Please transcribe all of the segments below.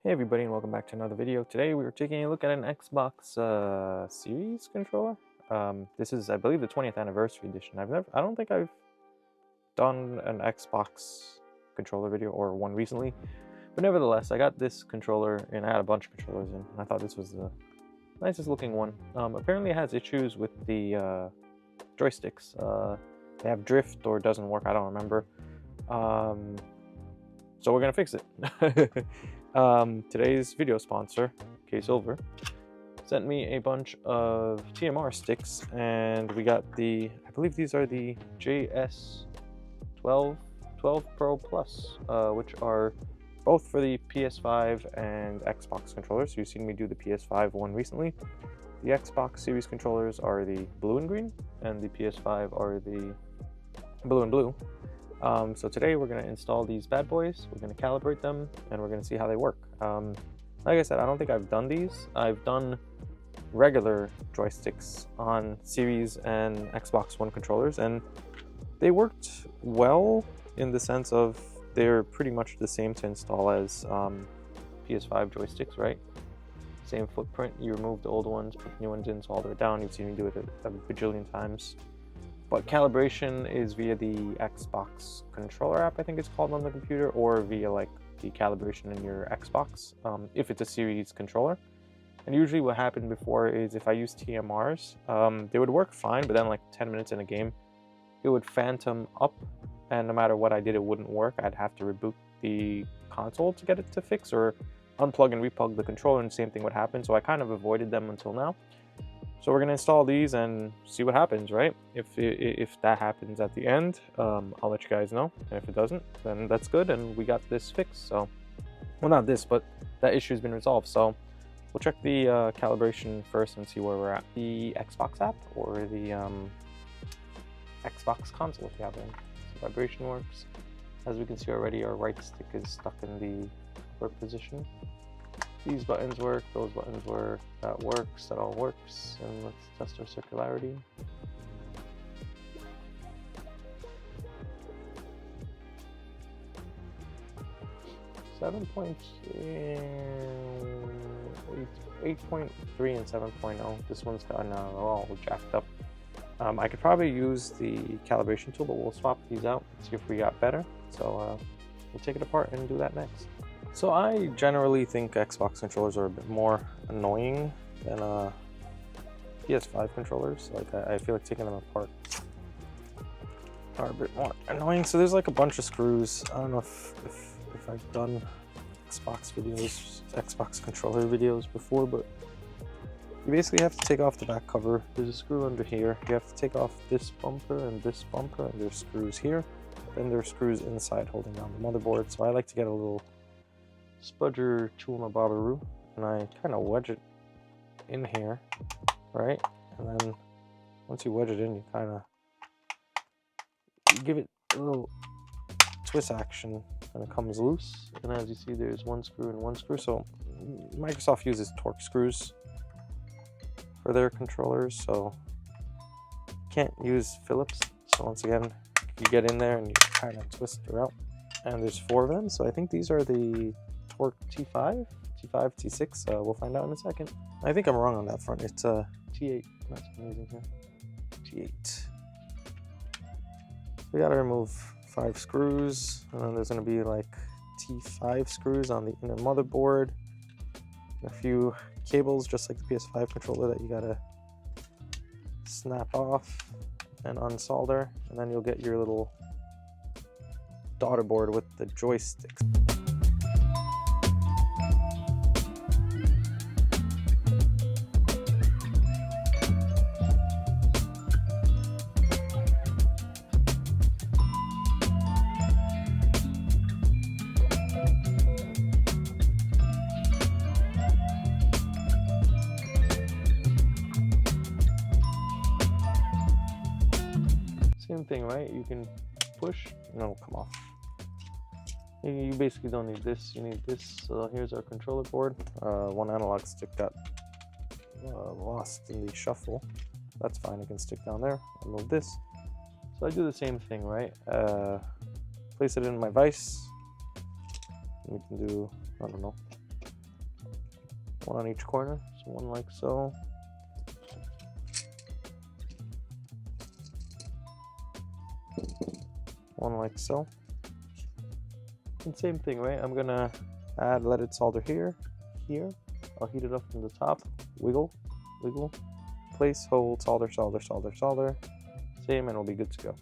Hey everybody, and welcome back to another video. Today we are taking a look at an Xbox Series controller. This is, I believe, the 20th anniversary edition. I don't think I've done an Xbox controller video or one recently, but nevertheless, I got this controller and I had a bunch of controllers in, and I thought this was the nicest looking one. Apparently, it has issues with the joysticks. They have drift or it doesn't work. I don't remember. So we're gonna fix it. Today's video sponsor, K-Silver, sent me a bunch of TMR sticks, and we got I believe these are the JS13 Pro Plus, which are both for the PS5 and Xbox controllers. So you've seen me do the PS5 one recently. The Xbox Series controllers are the blue and green, and the PS5 are the blue and blue. So today we're going to install these bad boys, we're going to calibrate them, and we're going to see how they work. Like I said, I don't think I've done these. I've done regular joysticks on Series and Xbox One controllers, and they worked well in the sense of they're pretty much the same to install as PS5 joysticks, right? Same footprint. You remove the old ones, put the new ones in, solder it down. You've seen me do it a bajillion times. But calibration is via the Xbox controller app, I think it's called, on the computer, or via like the calibration in your Xbox, if it's a Series controller. And usually what happened before is if I use TMRs, they would work fine, but then like 10 minutes in a game, it would phantom up, and no matter what I did, it wouldn't work. I'd have to reboot the console to get it to fix, or unplug and replug the controller, and the same thing would happen. So I kind of avoided them until now. So we're gonna install these and see what happens, right? If that happens at the end, I'll let you guys know. And if it doesn't, then that's good, and we got this fixed. So, well, not this, but that issue's been resolved. So we'll check the calibration first and see where we're at. The Xbox app or the Xbox console, if you have it. So vibration works. As we can see already, our right stick is stuck in the upper position. These buttons work, those buttons work, that works, that all works. And let's test our circularity. Seven point 8.3 and 7.0. This one's gotten all jacked up. I could probably use the calibration tool, but we'll swap these out and see if we got better. So we'll take it apart and do that next. So I generally think Xbox controllers are a bit more annoying than PS5 controllers. Like I feel like taking them apart are a bit more annoying. So there's like a bunch of screws. I don't know if I've done Xbox controller videos before, but you basically have to take off the back cover. There's a screw under here. You have to take off this bumper, and there's screws here. Then there's screws inside holding down the motherboard. So I like to get a little spudger tool-ma-bobberoo, and I kind of wedge it in here, right? And then once you wedge it in, you kind of give it a little twist action, and it comes loose. And as you see, there's one screw and one screw. So Microsoft uses torque screws for their controllers, so you can't use Phillips. So once again, you get in there and you kind of twist her out. And there's 4 of them, so I think these are the Torque T5, T6, we'll find out in a second. I think I'm wrong on that front. It's T8, that's amazing here, T8. We gotta remove 5 screws, and then there's gonna be like T5 screws on the inner motherboard, and a few cables just like the PS5 controller that you gotta snap off and unsolder, and then you'll get your little daughter board with the joysticks. Same thing, right? You can push, no, come off. You basically don't need this, you need this. So here's our controller board. One analog stick got lost in the shuffle. That's fine, I can stick down there. I'll move this. So I do the same thing, right? Place it in my vise. We can do, I don't know, one on each corner, so one like so. One like so. And same thing, right? I'm gonna let it solder here. I'll heat it up from the top. Wiggle, wiggle. Place, hold, solder, solder, solder, solder. Same, and we'll be good to go.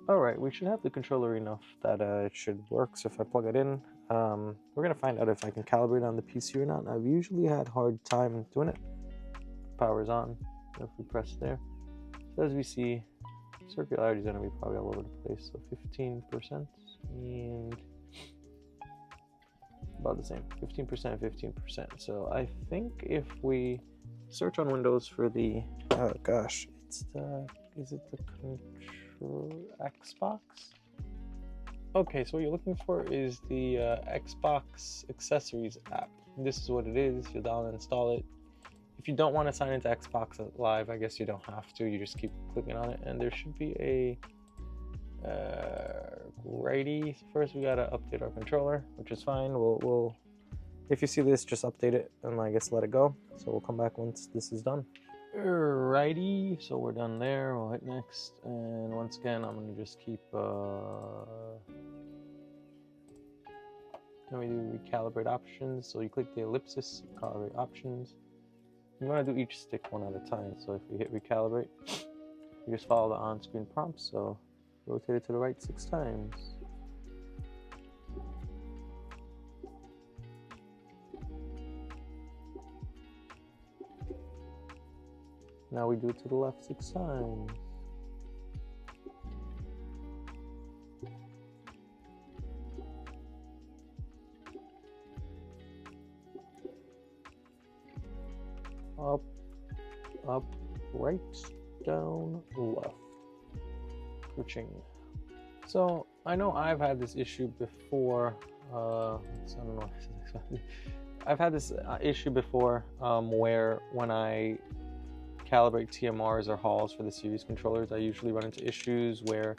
Alright, we should have the controller enough that it should work, so if I plug it in, we're going to find out if I can calibrate on the PC or not. I've usually had a hard time doing it. Power's on, if we press there. So as we see, circularity is going to be probably all over the place, so 15% and about the same, 15%, 15%. So I think if we search on Windows for the, oh gosh, it's the, is it the Xbox? Okay, so what you're looking for is the Xbox accessories app. This is what it is. You'll download and install it. If you don't want to sign into Xbox Live, I guess you don't have to. You just keep clicking on it, and there should be a righty. First, we gotta update our controller, which is fine. We'll if you see this, just update it and I guess let it go. So we'll come back once this is done. Alrighty, so we're done there. We'll hit next, and once again, I'm gonna just keep. Then we do recalibrate options. So you click the ellipsis, calibrate options. You want to do each stick one at a time. So if we hit recalibrate, you just follow the on-screen prompts. So rotate it to the right 6 times. Now we do it to the left 6 times. Up, up, right, down, left. Switching. So I know I've had this issue before. I don't know. I've had this issue before where when I calibrate TMRs or halls for the series controllers, I usually run into issues where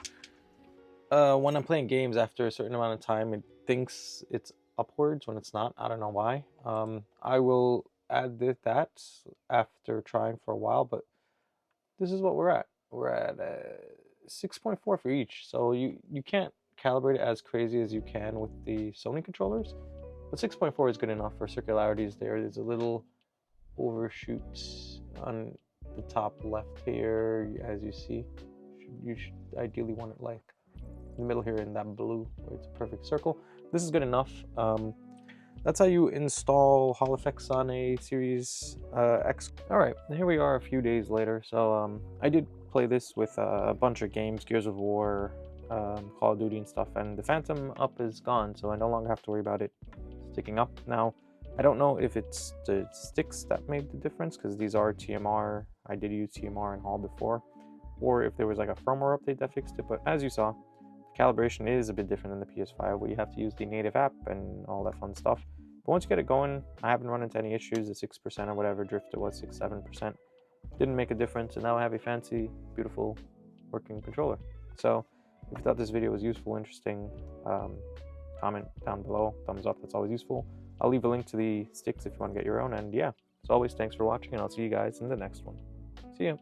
when I'm playing games, after a certain amount of time, it thinks it's upwards when it's not. I don't know why. I will add that after trying for a while, but this is what we're at. We're at 6.4 for each, so you can't calibrate it as crazy as you can with the Sony controllers, but 6.4 is good enough for circularities. There's a little overshoot on the top left here, as you see. You should ideally want it like in the middle here in that blue where it's a perfect circle. This is good enough. That's how you install Hall effects on a Series X. Alright, here we are a few days later. So I did play this with a bunch of games, Gears of War, Call of Duty and stuff, and the Phantom up is gone, so I no longer have to worry about it sticking up. Now, I don't know if it's the sticks that made the difference, because these are TMR. I did use TMR in Hall before, or if there was like a firmware update that fixed it, but as you saw, calibration is a bit different than the PS5, where you have to use the native app and all that fun stuff. But once you get it going, I haven't run into any issues. The 6% or whatever drift it was, 6-7%, didn't make a difference, and now I have a fancy, beautiful, working controller. So if you thought this video was useful, interesting, comment down below, thumbs up, that's always useful. I'll leave a link to the sticks if you want to get your own, and yeah, as always, thanks for watching, and I'll see you guys in the next one. See ya!